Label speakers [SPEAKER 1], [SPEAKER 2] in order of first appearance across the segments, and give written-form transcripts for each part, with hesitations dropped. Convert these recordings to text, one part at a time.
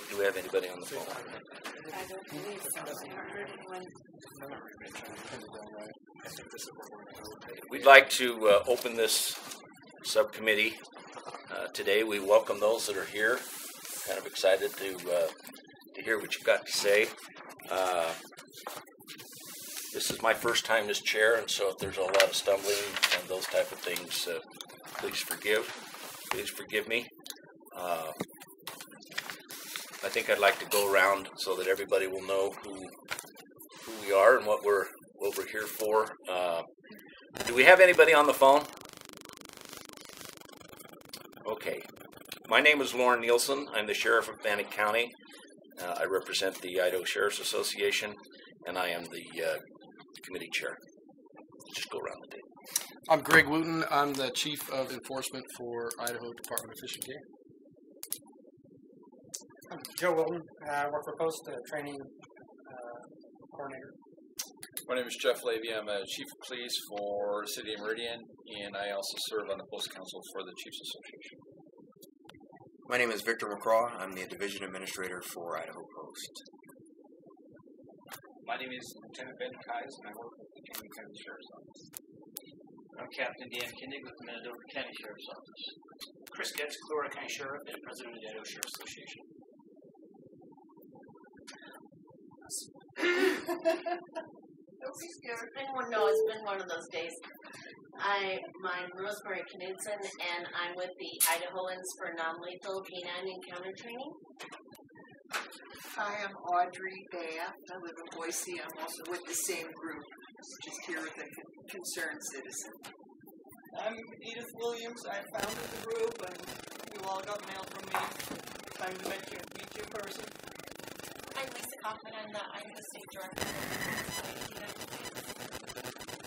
[SPEAKER 1] Do we have anybody on the phone?
[SPEAKER 2] I don't believe so. I haven't heard anyone.
[SPEAKER 1] We'd like to open this subcommittee today. We welcome those that are here. Kind of excited to hear what you've got to say. This is my first time as chair, and so if there's a lot of stumbling and those type of things, please forgive me. I think I'd like to go around so that everybody will know who we are and what we're here for. Do we have anybody on the phone? Okay. My name is Lauren Nielsen. I'm the Sheriff of Bannock County. I represent the Idaho Sheriff's Association, and I am the committee chair. Just go around the table.
[SPEAKER 3] I'm Greg Wooten. I'm the Chief of Enforcement for Idaho Department of Fish and Game.
[SPEAKER 4] I'm Joe Wilton. I work for Post Training Coordinator.
[SPEAKER 5] My name is Jeff Levy. I'm a Chief of Police for the City of Meridian, and I also serve on the Post Council for the Chiefs Association.
[SPEAKER 6] My name is Victor McCraw. I'm the Division Administrator for Idaho Post.
[SPEAKER 7] My name is Lieutenant Ben Kais, and I work with the Canine Encounter Sheriff's Office. I'm Captain Dan Kindig with the Manitoba County Sheriff's Office.
[SPEAKER 8] Chris Getz, Clearwater County Sheriff and President of the Idaho Sheriff's Association.
[SPEAKER 2] Don't be scared. Anyone know it's been one of those days. I'm Rosemary Knudsen, and I'm with the Idahoans for Non-Lethal Canine Encounter Training.
[SPEAKER 9] Hi, I'm Audrey Bath. I live in Boise. I'm also with the same group, just here with a concerned citizen.
[SPEAKER 10] I'm Edith Williams. I founded the group, and you all got mail from me. Time to meet you in person.
[SPEAKER 2] I'm Lisa Kaufman. I'm the State Director of the United States.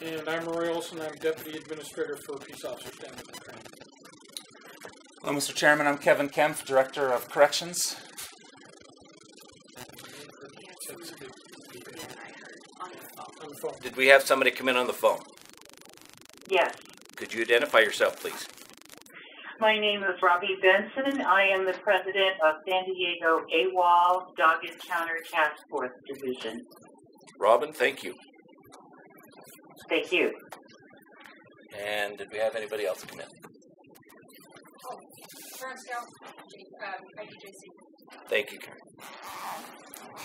[SPEAKER 4] And I'm Roy Olson. I'm Deputy Administrator for Peace Officer Standard and Training.
[SPEAKER 11] Hello, Mr. Chairman. I'm Kevin Kempf, Director of Corrections.
[SPEAKER 1] Did we have somebody come in on the phone?
[SPEAKER 12] Yes.
[SPEAKER 1] Could you identify yourself, please?
[SPEAKER 12] My name is Robbie Benson. I am the president of San Diego AWOL Dog Encounter Task Force Division.
[SPEAKER 1] Robin, thank you.
[SPEAKER 12] Thank you.
[SPEAKER 1] And did we have anybody else come in?
[SPEAKER 2] Karen Scout, IDJC.
[SPEAKER 1] Thank you, Karen.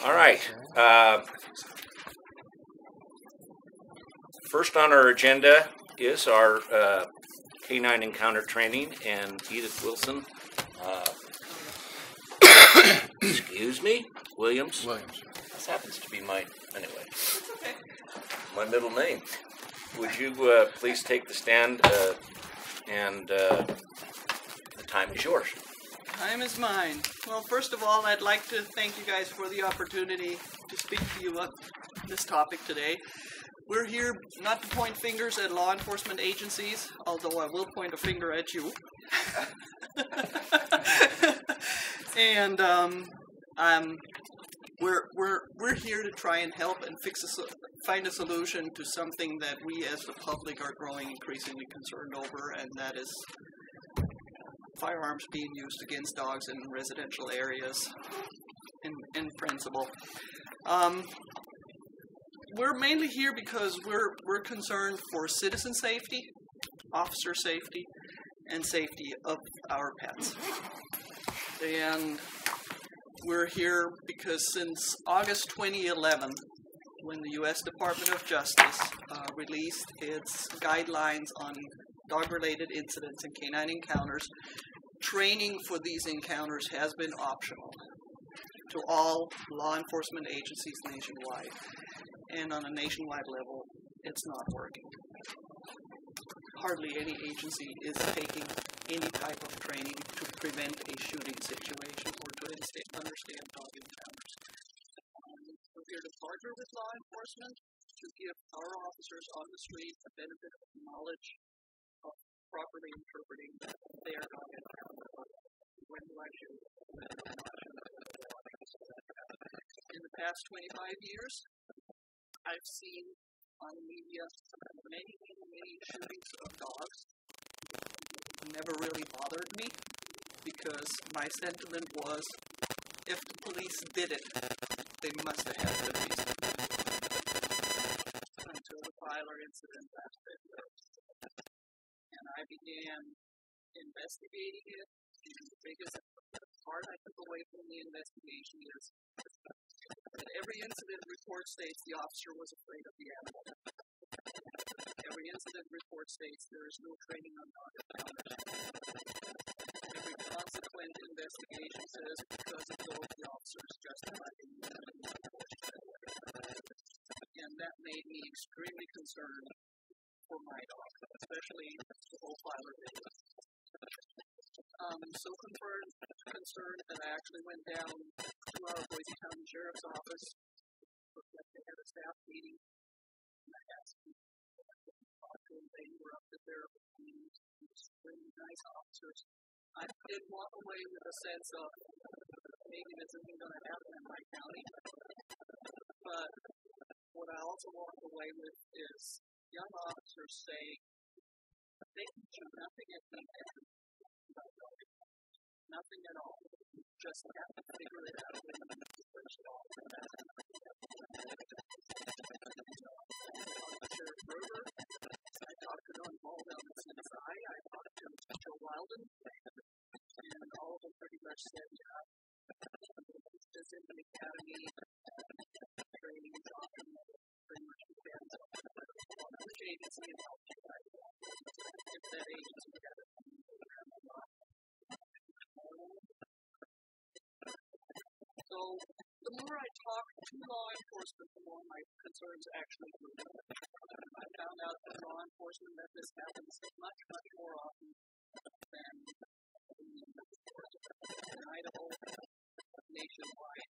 [SPEAKER 1] All right. First on our agenda is our Canine Encounter Training, and Edith Wilson. Excuse me, Williams. This happens to be my my middle name. Would you please take the stand, and the time is yours.
[SPEAKER 10] Time is mine. Well, first of all, I'd like to thank you guys for the opportunity to speak to you on this topic today. We're here not to point fingers at law enforcement agencies, although I will point a finger at you. And we're here to try and help and find a solution to something that we as the public are growing increasingly concerned over, and that is firearms being used against dogs in residential areas in principle. We're mainly here because we're concerned for citizen safety, officer safety, and safety of our pets. And we're here because since August 2011, when the U.S. Department of Justice released its guidelines on dog-related incidents and canine encounters, training for these encounters has been optional to all law enforcement agencies nationwide. And on a nationwide level, it's not working. Hardly any agency is taking any type of training to prevent a shooting situation or to understand dog encounters. We're here to partner with law enforcement to give our officers on the street the benefit of knowledge of properly interpreting their dog encounter. When do I shoot? In the past 25 years, I've seen on media many shootings of dogs. It never really bothered me because my sentiment was if the police did it, they must have had good reason. Until the filer incident last February. And I began investigating it, and the biggest part I took away from the investigation is that every incident report states the officer was afraid of the animal. Every incident report states there is no training on dog encounters. Every consequent investigation says because of those, the officer is justified in using and that made me extremely concerned for my dog, especially the whole filer video. So concerned that I actually went down to our Boise County Sheriff's Office. They had a staff meeting, and I asked them to talk to them. They were up to their really nice officers. I did walk away with a sense of maybe this isn't going to happen in my county, but what I also walked away with is young officers say they can do nothing at the end. Nothing at all. You just have to figure it out when you first off. Sheriff Berger, I talked to Don Baldwin on CSI, I talked to Joe Wilden, and all of them pretty much said, yeah, this in the academy training is often pretty much depends on which agency and how you guys if that agency has a program or not. So the more I talk to law enforcement, the more my concerns actually grew. I found out from law enforcement that this happens much, much more often than in Idaho, nationwide.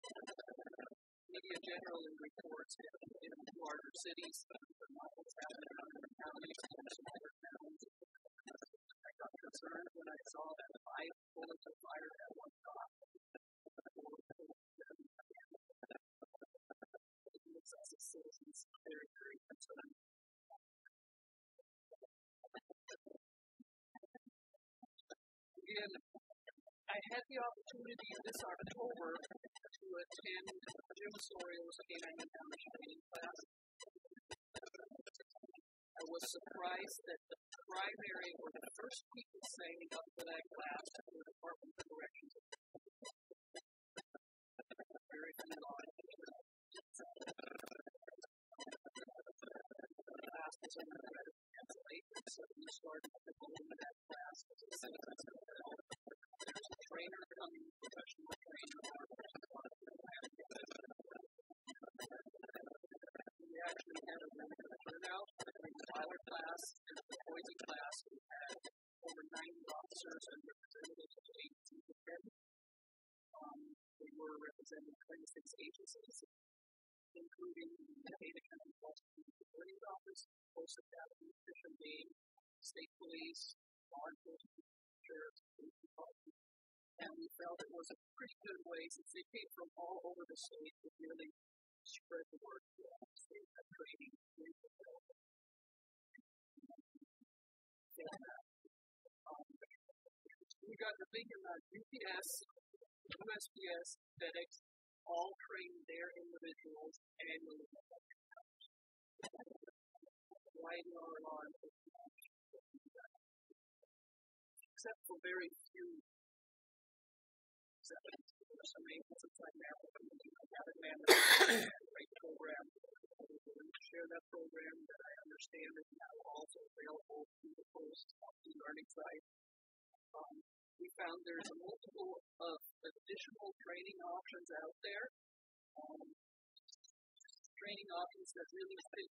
[SPEAKER 10] Media generally reports in larger cities, but not what's happening in other counties and smaller towns. I got concerned when I saw that 5 bullets were fired at one shot. It makes us as citizens very, very concerned. Again, I had the opportunity this October to attend Jim Sorio's Canine Encounter Training class. I was surprised that the primary or the first people signing up for that class were the Department of Corrections. Very few law enforcement. The class was under threat of cancellation, so we started to go into that class as a citizen. There's a trainer coming, professional trainer. We actually had a really good turnout between the filer class and the Boise class. We had over 90 officers and representatives of agencies attend. We were representing 26 agencies, including the Idaho County POST Training Office, Post Academy, Fish and Game, State Police, Law Enforcement, Sheriff's Police Department. And we felt it was a pretty good way, since they came from all over the state, to really spread the word to the state that training is available. We got to thinking about UPS, USPS, FedEx, all train their individuals annually. Why do our law enforcement except for very few exceptions? There are some agencies like Maryland, have a great program. We share that program that I understand is now also available through the POST learning site. We found there's a multiple of additional training options out there. Training options that really fit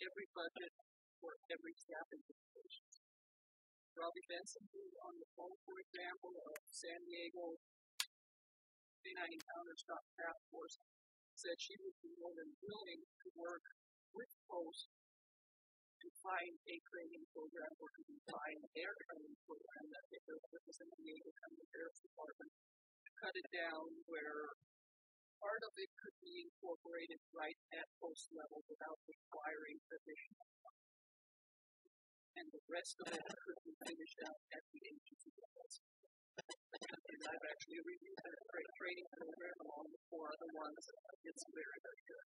[SPEAKER 10] every budget for every staffing situation. Robbie Benson, who's on the phone, for example, of San Diego Canine Encounter Task Force, said she would be more than willing to work with POST to find a training program or to define their training program that they built with the San Diego County Sheriff's Department to cut it down where part of it could be incorporated right at POST level without requiring additional funds. And the rest of it could be finished out at the agency level. And I've actually reviewed that training program along with 4 other ones. It's very, very good.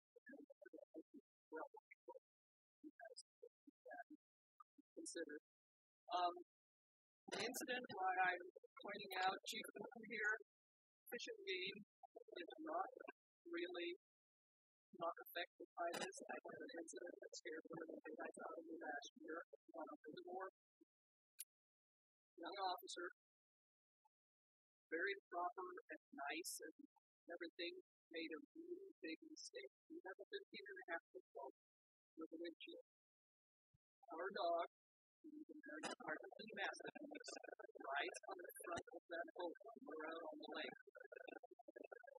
[SPEAKER 10] Well, you guys consider. The incident why I'm pointing out Chief Newton here, Fish and Game is not really not affected by this. I had an incident that scared one of the guys out of me last year on a billboard. Young officer, very proper and nice and everything, made a really big mistake. We have a 15.5 foot boat with a windshield. Our dog, who's an American Heartland Mastiff, rides on the front of that boat when we're out on the lake.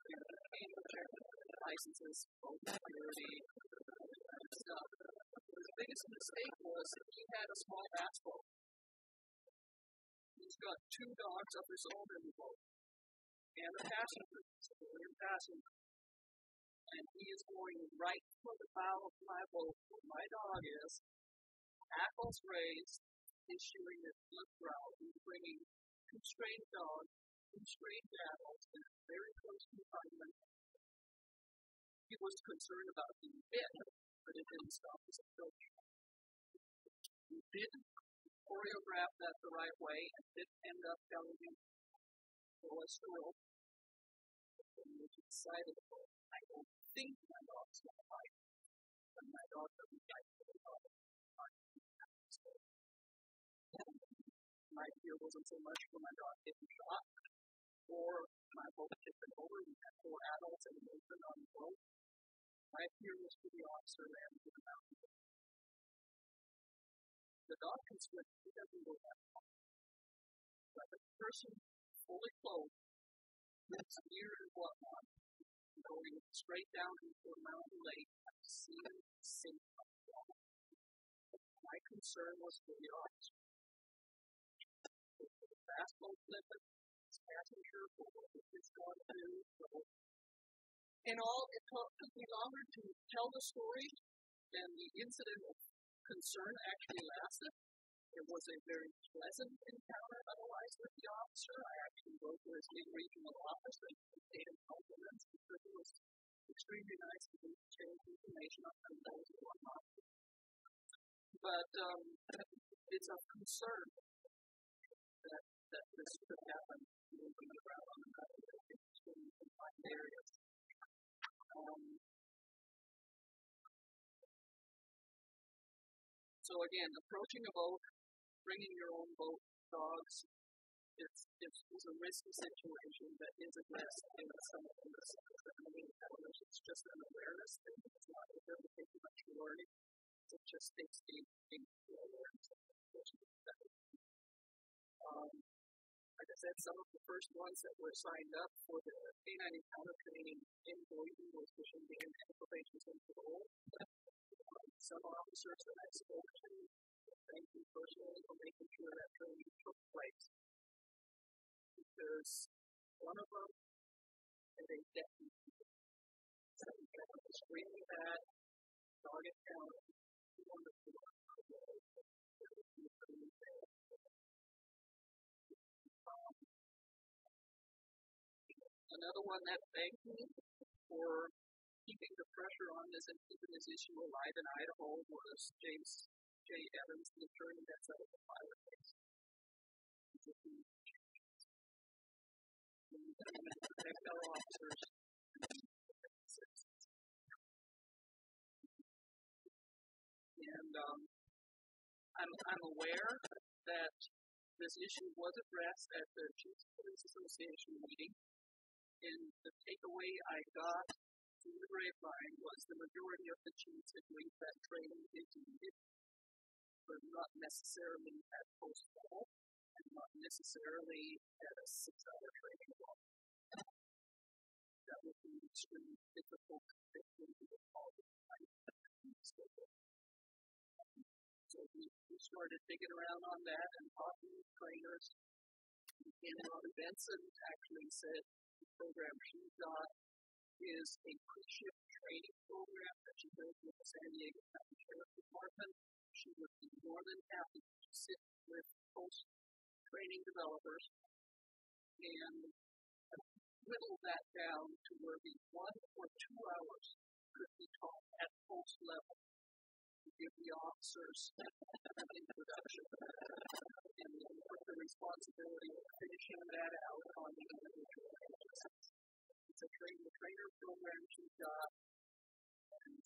[SPEAKER 10] We came to check licenses, boat security, and stuff. His biggest mistake was he had a small bass boat. He's got 2 dogs of his own in the boat, and a passenger, civilian passenger. And he is going right for the bow of my boat where my dog is, hackles raised, issuing a flip growl. He's bringing 2 strained dogs, 2 strained adults in a very close confinement. He was concerned about being bit, but it didn't stop his approach. He didn't choreograph that the right way and didn't end up telling him, well, let's go. And he was excited about it. I don't think my dog's going to fight, but my dog doesn't fight for the dog. My fear wasn't so much for my dog getting shot or my boat tipping over. We had 4 adults and an infant on the boat. My fear was for the officer and for the mountain. The dog can swim. He doesn't go that far. But the person fully clothed, with gear and whatnot, going straight down into a mountain lake, I've seen him sink on the water. My concern was for the officer. The fast boat flipping, his passenger, what was this going to do? So, in all, it took me longer to tell the story than the incident of concern actually lasted. It was a very pleasant encounter otherwise with the officer. I actually wrote to his lead regional office and paid him compliments because it was extremely nice to exchange information on those and whatnot. But it's of concern that this could happen moving around on another extremely confined areas. So again, approaching a boat, bringing your own boat, dogs, it's a risky situation that is addressed in some of the training elements. It's just an awareness thing. It's not, it doesn't take much learning. It just takes the awareness of the person. Like I said, some of the first ones that were signed up for the Canine Encounter Training in Boise was Fish and Game and Probation and Parole. Some officers that I spoke to, thank you personally for making sure that training took place. Because one of them had a death extremely bad dog encounter. Another one that thanked me for keeping the pressure on this and keeping this issue alive in Idaho was James J. Evans, the attorney that settled the pilot case. Protect our officers. And I'm aware that this issue was addressed at the Chiefs Police Association meeting. And the takeaway I got through the grapevine was the majority of the chiefs agreed that training is needed, but not necessarily at post-fall and not necessarily at a 6-hour training block. That would be extremely difficult to fit into the quality of life schedule. So we started digging around on that and talking with trainers. And Robin Benson actually said the program she got is a pre-shift training program that she does with the San Diego County Sheriff's Department. She would be more than happy to sit with post-training developers and whittle that down to where the 1 or 2 hours could be taught at post level to give the officers an introduction and put the responsibility of finishing that out on the individual agencies. It's a trainer program to and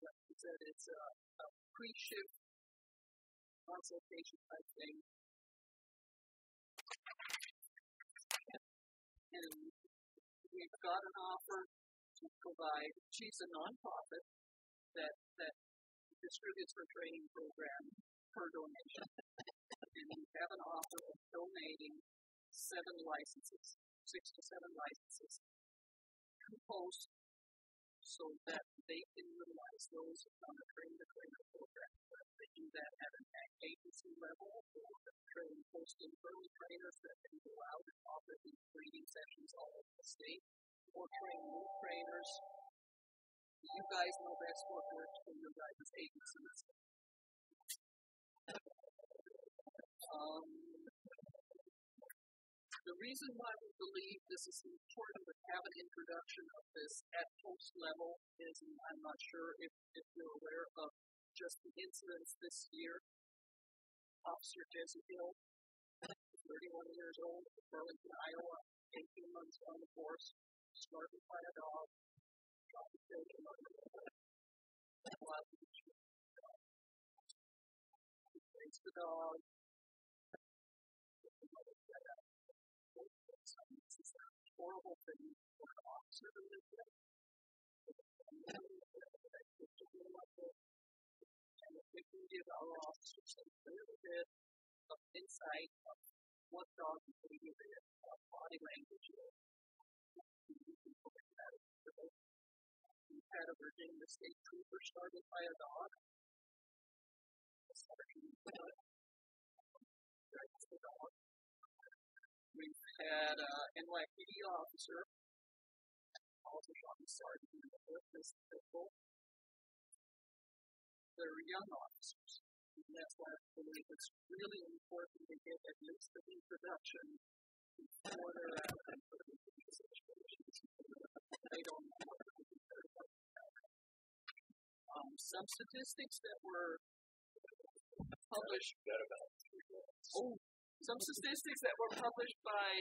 [SPEAKER 10] like you said, it's a pre-shift consultation type thing. And we've got an offer to provide, she's a nonprofit that distributes her training program per donation. And we have an offer of donating 6 to 7 licenses to post so that they can utilize those on a train-to-trainer program. They do that at an agency level or train posting early trainers that can go out and offer these training sessions all over the state or train new trainers. You guys know best what works for your guys' agencies. The reason why we believe this is important to have an introduction of this at post level is, and I'm not sure if you're aware of just the incidents this year. Officer Jesse Hill, 31 years old, Burlington, Iowa, 18 months on the force, started by a dog, shot and killed him while he was shooting the dog. He raised the dog. It's a horrible thing for an officer to live with. And if we can give our officers a little bit of insight of what dog behavior is, what body language is, we can put that into it. We've had a Virginia State Trooper started by a dog. The sergeant strikes the dog. We've had an NYPD officer, also shot the sergeant in the foot, this pistol. They're young officers, and that's why I believe it's really important to get at least an introduction before they're out and put into these situations. They don't know what to do. Some statistics that were published. Some statistics that were published by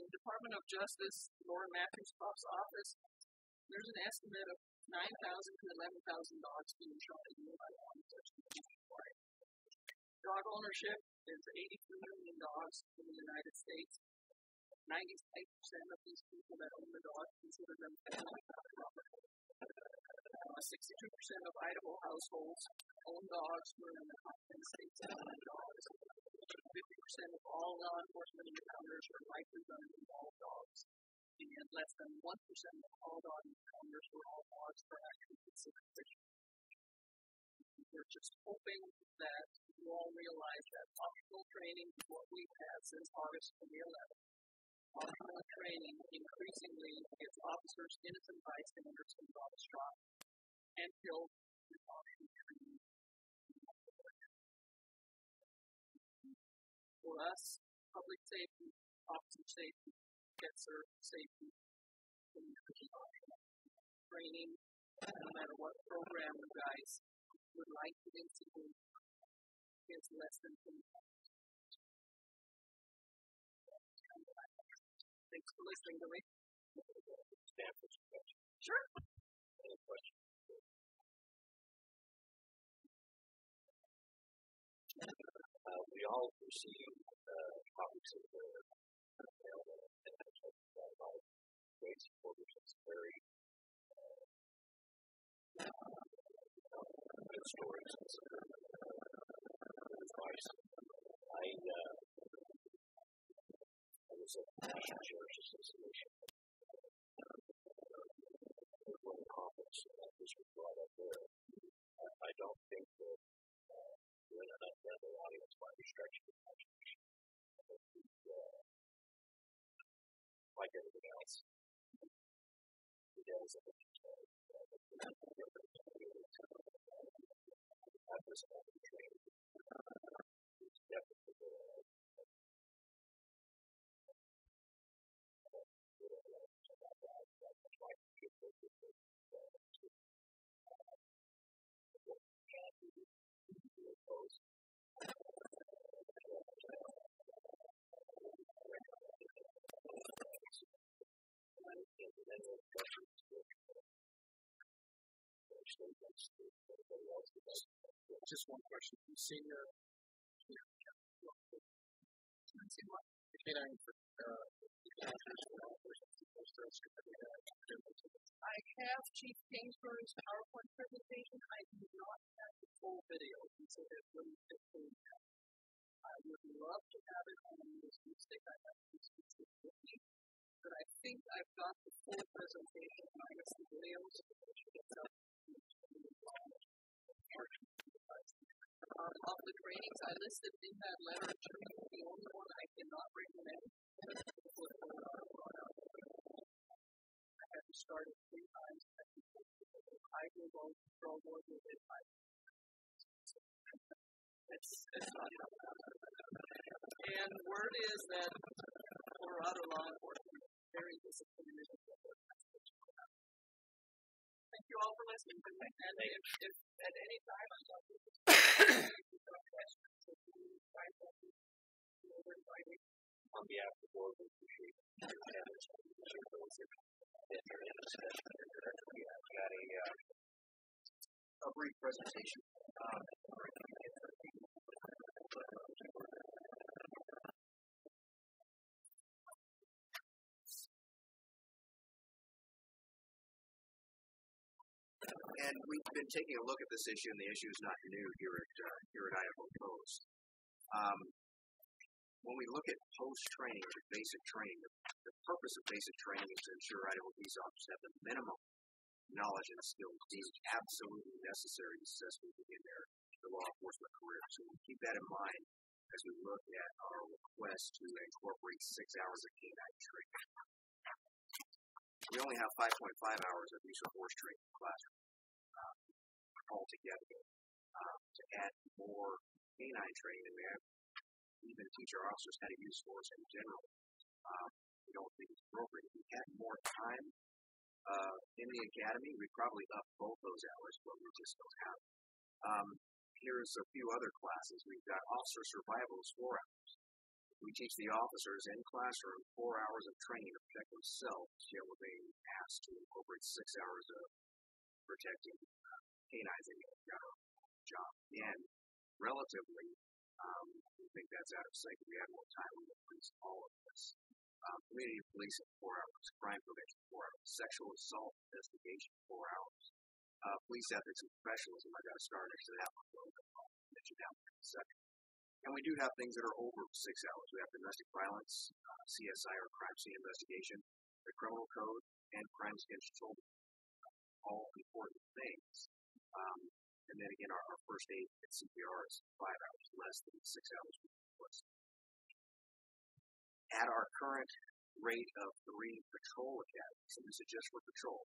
[SPEAKER 10] Department of Justice, Lauren Matthews-Kopp's office. There's an estimate of 9,000 to 11,000 dogs being shot a year by law enforcement. Dog ownership is 83 million dogs in the United States. 98% of these people that own the dog consider them family property. 62% of Idaho households own dogs who are in the top 10 states that own dogs. 50% of all law enforcement encounters are likely going to involve dogs. And less than 1% of all dog encounters where all dogs are actually considered vicious. We're just hoping that you all realize that optional training is what we've had since August 2011. Optional training increasingly gets officers, innocent bystanders, and dogs shot and killed with optional training. For us, public safety, officer safety, get served safety, community training, no matter what program you guys would like to institute, is less than 10 minutes. Thanks for listening to me.
[SPEAKER 1] Stanford's question.
[SPEAKER 10] Sure.
[SPEAKER 1] Any questions? We all receive copies of the mail and great supporters. It's very good stories and some good advice. I was at the National Sheriff's Association one conference, and this was brought up there. I don't think that the internet and the audience might be stretching the imagination. Like everything else, the days of it at this point in training is definitely
[SPEAKER 3] Just one question. You've seen the canine
[SPEAKER 10] I have Chief Kingsbury's PowerPoint presentation. I do not have the full video. So it's really 15 minutes. I would love to have it on this stick. I have this stick with me. But I think I've got the full presentation minus the videos. Of the trainings I listed in that letter of training, the only one I cannot recommend. I had to start it 3 times. I will go control board with it. It's not and word is that Colorado law enforcement is very disciplined. Thank you all for listening. And if at any time I'm talking to questions, if you find something,
[SPEAKER 1] On behalf of the board, we appreciate we have got a brief presentation. And we've been taking a look at this issue, and the issue is not new here at Idaho Post. When we look at post training or basic training, the purpose of basic training is to ensure Idaho police officers have the minimum knowledge and skills deemed absolutely necessary to successfully begin their law enforcement career. So we keep that in mind as we look at our request to incorporate 6 hours of canine training. We only have 5.5 hours of use of force training in the classroom altogether. To add more canine training, we have even teach our officers how to use force in general. We don't think it's appropriate. If we had more time in the academy, we'd probably up both those hours, but we just don't have it. Here's a few other classes. We've got officer survival is 4 hours. We teach the officers in classroom 4 hours of training to protect themselves, yet we're being asked to incorporate 6 hours of protecting canines in our job. And relatively, we think that's out of sight. We have more time, we will police all of this. Community policing 4 hours, crime prevention 4 hours, sexual assault investigation 4 hours, police ethics and professionalism. I got to start next to that one. I'll mention that one in a second. And we do have things that are over 6 hours. We have domestic violence, CSI or crime scene investigation, the criminal code, and crimes against children. All important things. And then again, our first aid at CPR is 5 hours, less than 6 hours. At our current rate of 3 patrol academies, and this is just for patrol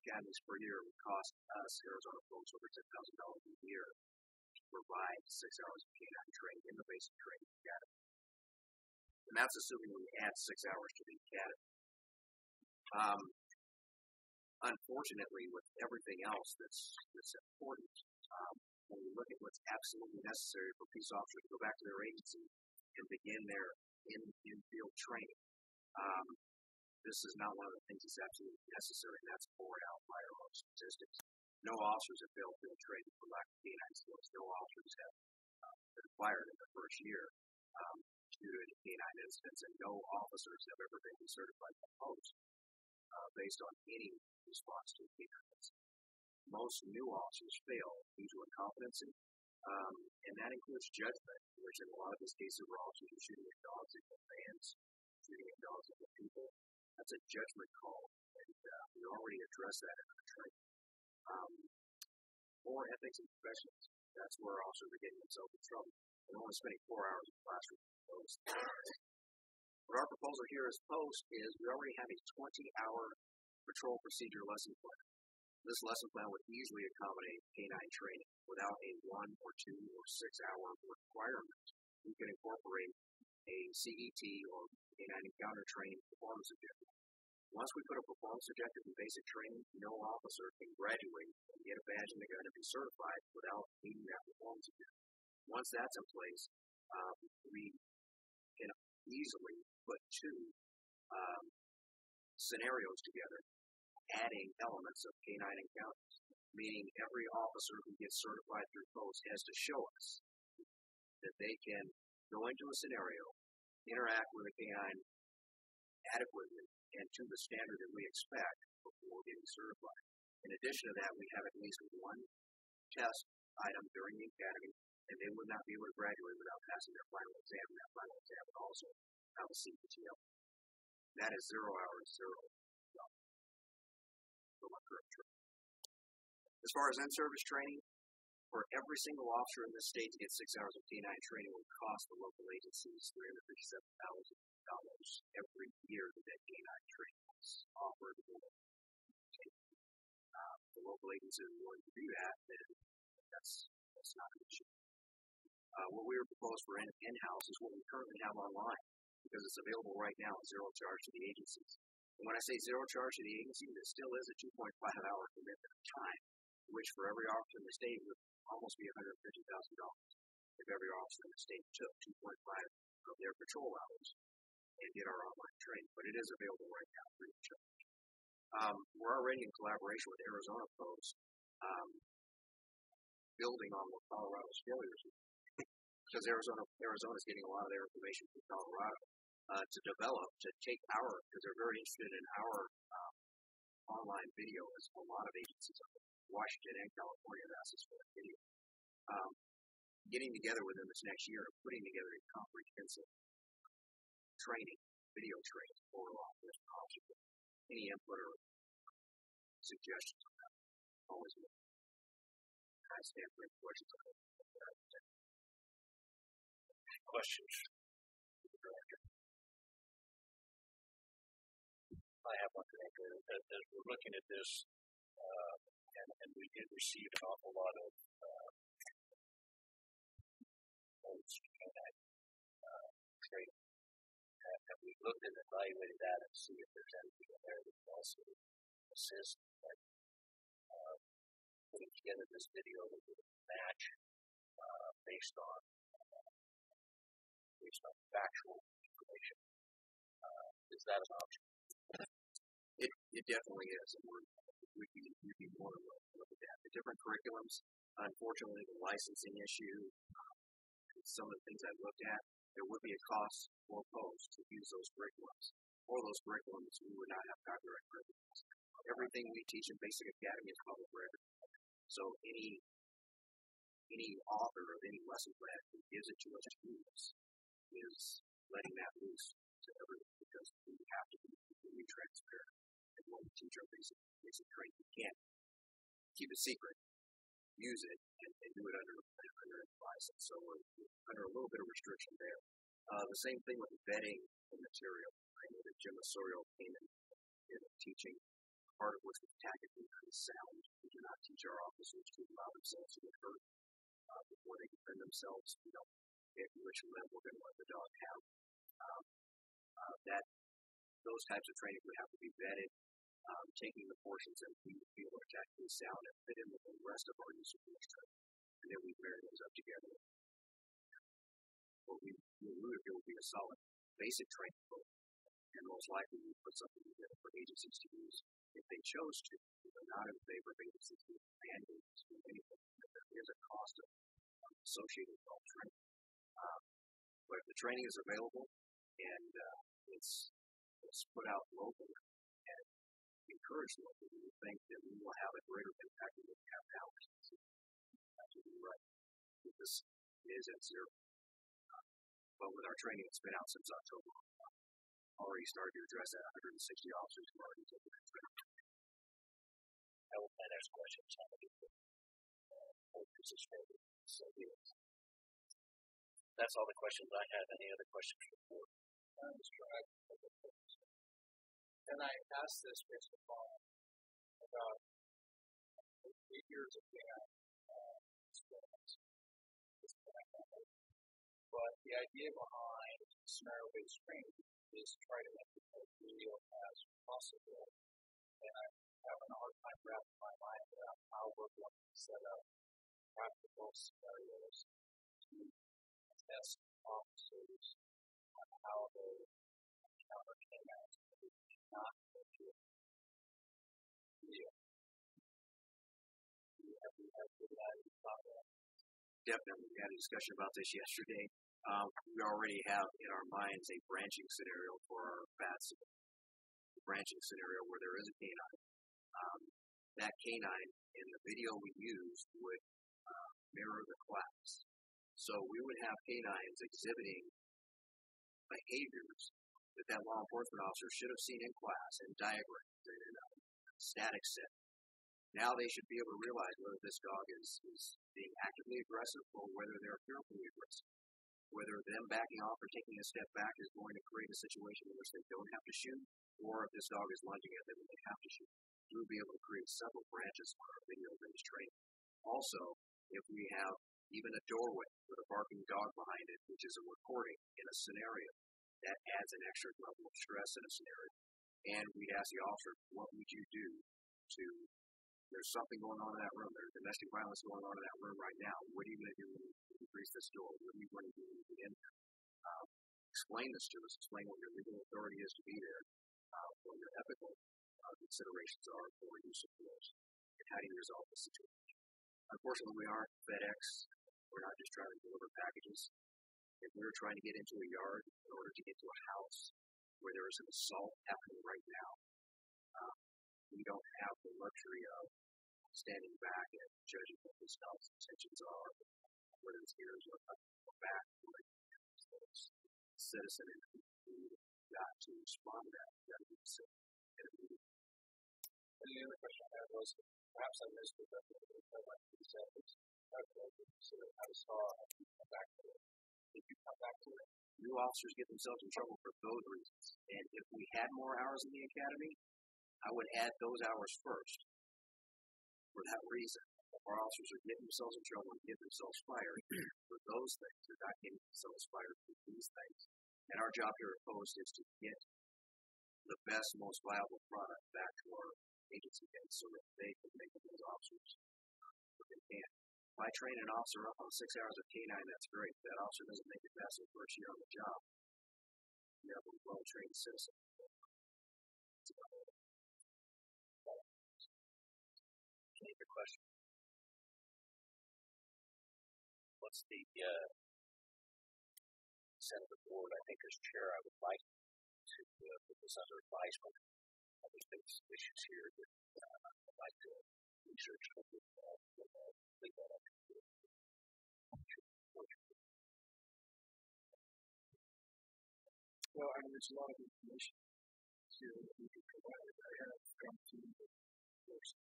[SPEAKER 1] academies per year would cost us, Arizona folks, over $10,000 a year to provide 6 hours of canine training in the basic training academy. And that's assuming we add 6 hours to the academy. Unfortunately, with everything else that's important, when we look at what's absolutely necessary for police officers to go back to their agency and begin their in-field training, this is not one of the things that's absolutely necessary, and that's borne out by our own statistics. No officers have failed field training for lack of canine skills. No officers have been fired in their first year due to any canine incidents, and no officers have ever been decertified by post based on any response to a canine incident. Most new officers fail due to incompetency, and that includes judgment, which in a lot of these cases where officers are shooting at dogs in vans, shooting at dogs in people. That's a judgment call, and we already address that in our training. More ethics and professions. That's where officers are getting themselves in trouble. They're only spending 4 hours in the classroom. What our proposal here as post is we already have a 20-hour patrol procedure lesson plan. This lesson plan would easily accommodate canine training without a 1 or 2 or 6 hour requirement. We can incorporate a CET or Canine Encounter Training performance objective. Once we put a performance objective in basic training, no officer can graduate and get a badge in the gun and be certified without meeting that performance objective. Once that's in place, we can easily put 2 scenarios together
[SPEAKER 6] adding elements of canine encounters, meaning every officer who gets certified through POST has to show us that they can go into a scenario, interact with a canine adequately and to the standard that we expect before getting certified. In addition to that, we have at least one test item during the academy, and they would not be able to graduate without passing their final exam, and that final exam would also have a CPTL. That is 0 hours, 0 for my current training. As far as in-service training, for every single officer in this state to get 6 hours of canine training would cost the local agencies $357,000 every year that canine training is offered. The local agencies are willing to do that, then that's not an issue. What we were proposed for in-house is what we currently have online, because it's available right now at 0 charge to the agencies. And when I say 0 charge to the agencies, it still is a 2.5-hour commitment of time, which for every officer in the state would almost be $150,000 if every officer in the state took 2.5 of their patrol hours and did our online training. But it is available right now free of charge. We're already in collaboration with Arizona POST, building on what Colorado's failures were, because Arizona is getting a lot of their information from Colorado to develop, to take because they're very interested in our online video, as a lot of agencies are. Washington and California have asked us for that video. Getting together within this next year and putting together a comprehensive training, video training for law enforcement officers. Any input or suggestions on that? Always good. I stand for any questions on that.
[SPEAKER 1] Questions? I have one, Director. As we're looking at this, and we did receive an awful lot of training. Have we looked and evaluated that and see if there's anything in there that can also assist, like putting together this video that would match based on factual information? Is that an option?
[SPEAKER 6] It definitely is, and we'd be more than willing to look at that. The different curriculums, unfortunately, the licensing issue, some of the things I've looked at, there would be a cost for POST to use those curriculums. For those curriculums, we would not have copyright curriculums. Everything we teach in Basic Academy is public record. So any author of any lesson plan who gives it to us to use is letting that loose to everyone, because we have to be completely transparent. And when we teach our basic training, we can't keep it secret, use it, and do it under license. So we're under a little bit of restriction there. The same thing with vetting the material. I know that Jim Osorio came in teaching, part of which was tactically unsound. We do not teach our officers to allow themselves to get hurt before they defend themselves. Which limb we're going to let the dog have. Those types of training would have to be vetted, taking the portions that we feel are tactically sound and fit in with the rest of our use of force training, and then we marry those up together. What we would feel would be a solid basic training book, and most likely we put something together for agencies to use if they chose to. We're not in favor of agencies being mandated to do anything. There is a cost associated with all training. But if the training is available and it's put out locally and encouraged locally, we think that we will have a greater impact than we have now. That's absolutely right. This is at 0. But with our training that's been out since October, already started to address that 160 officers who already taken that training.
[SPEAKER 1] That was my next question. How many That's all the questions I have. Any other questions for the board?
[SPEAKER 5] Mr. And I asked this based upon about 8 years of experience. But the idea behind scenario-based training is to try to make it as real as possible. And I'm having a hard time wrapping my mind around how we're going to set up practical scenarios to test officers on how they encounter canines, not you thought of that?
[SPEAKER 6] Definitely. We had a discussion about this yesterday. We already have in our minds a branching scenario for our bats. A branching scenario where there is a canine. That canine in the video we used would mirror the class. So we would have canines exhibiting behaviors that law enforcement officer should have seen in class and diagrams and in a static set. Now they should be able to realize whether this dog is being actively aggressive or whether they're fearfully aggressive. Whether them backing off or taking a step back is going to create a situation in which they don't have to shoot, or if this dog is lunging at them and they have to shoot. We'll be able to create several branches on our video-based training. Also, if we have even a doorway with a barking dog behind it, which is a recording in a scenario, that adds an extra level of stress in a scenario. And we'd ask the officer, what would you do to, there's something going on in that room, there's domestic violence going on in that room right now. What are you going to do when you grease this door? What are you going to do when you get in there? Explain this to us. Explain what your legal authority is to be there, what your ethical considerations are for use of force, and how do you resolve the situation. Unfortunately, we aren't FedEx. We're not just trying to deliver packages. If we're trying to get into a yard in order to get to a house where there is an assault happening right now, we don't have the luxury of standing back and judging what this dog's intentions are, whether it's ears or back, or citizen, and we've got to respond to that. We've got to be citizen.
[SPEAKER 5] And the other question I had was, perhaps I missed it, but I like to say this. I saw you come back to it. Did you come back to it?
[SPEAKER 6] New officers get themselves in trouble for those reasons. And if we had more hours in the academy, I would add those hours first. For that reason, our officers are getting themselves in trouble and getting themselves fired for those things. They're not getting themselves fired for these things. And our job here at Post is to get the best, most viable product back to our agency heads so that they can make those officers what they can. If I train an officer up on 6 hours of K9, that's great. If that officer doesn't make it past their first year on the job, you have a well-trained citizen.
[SPEAKER 5] Can you question?
[SPEAKER 1] What's the Senate of the board? I think as chair, I would like to put this under advisement. There's been some issues here that I'd like to research a little bit legal.
[SPEAKER 5] Well, I mean, there's a lot of information here that we can provide. I have come to the course.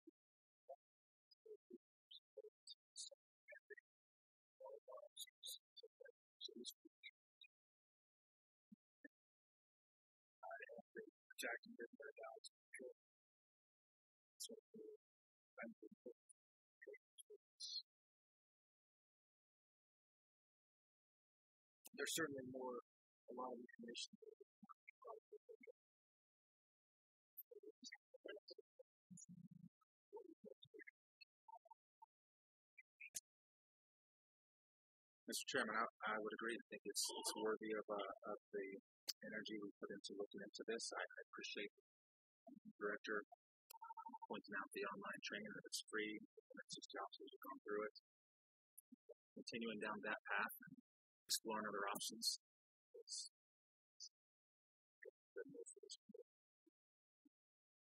[SPEAKER 5] I have been protecting their dogs. So I'm there's certainly a lot of information.
[SPEAKER 11] Mr. Chairman, I would agree. I think it's worthy of the energy we put into looking into this. I appreciate the director pointing out the online training, that it's free, that 60 officers have gone through it. Continuing down that path and exploring other options.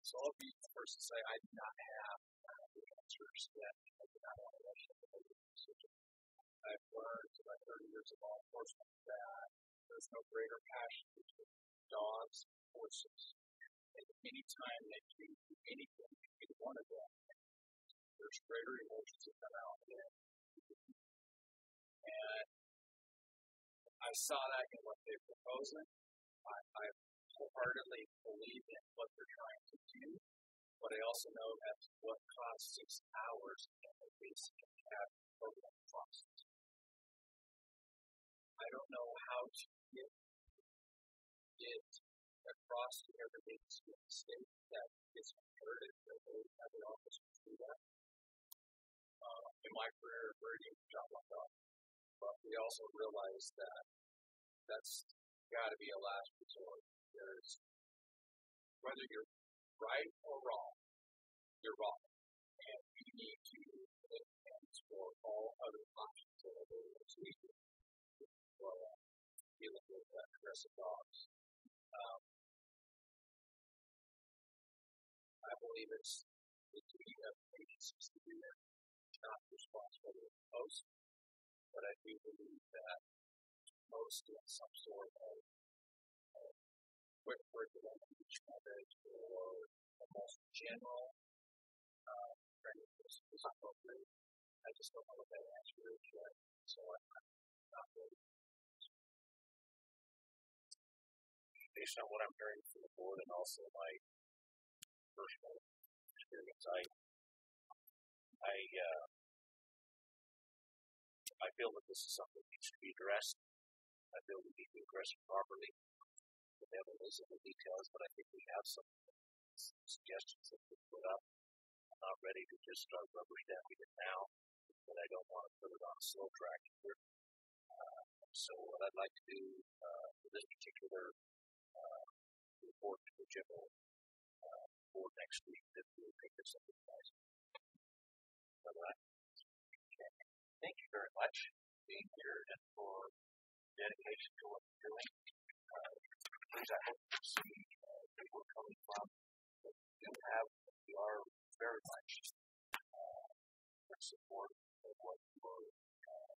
[SPEAKER 5] So I'll be the first to say I do not have the answers yet. I do not have a decision. I've learned in my 30 years of law enforcement that there's no greater passion between dogs and horses. And any time they do anything, either one of them, there's greater emotions that come out. And I saw that in what they're proposing. I wholeheartedly believe in what they're trying to do, but I also know that's what costs 6 hours in the basic academy program costs. I don't know how to get it across to every agency in the state that it's imperative that they have the officers do that. In my career, a very good job like that. But we also realize that that's got to be a last resort. There's, whether you're right or wrong, you're wrong. And you need to put hands for all other options that are available to you for dealing with aggressive dogs. I believe it's the duty of agencies to do that. It's not the responsibility of the post, but I do believe that most in some sort of quick curriculum method or the most general training is appropriate. I just don't know what that answer is yet, so I'm not really. Based on what I'm hearing from the board and also my personal experience, I feel that this is something that needs to be addressed. I feel we need to address it properly. The devil is in the details, but I think we have some suggestions that we put up. I'm not ready to just start rubber stamping it now, but I don't want to put it on a slow track either. So what I'd like to do for this particular report to the general board next week, that we'll take this up with you guys. Thank you very much for being here and for dedication to what you're doing. Please, I hope to see where we're coming from. But we are very much in support of what you're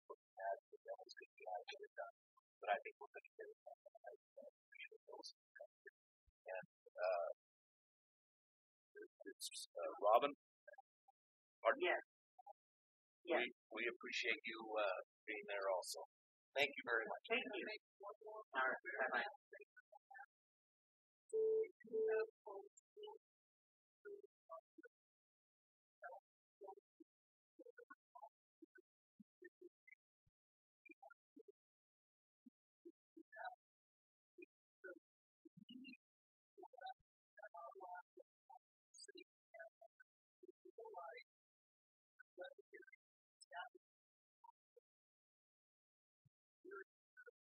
[SPEAKER 5] looking at. The devil's going to be out get it done. But I think we're going to get it done. I appreciate those. And it's Robin. Pardon?
[SPEAKER 12] Yes. Yes.
[SPEAKER 5] We appreciate you being there also. Thank you very much.
[SPEAKER 12] Thank you.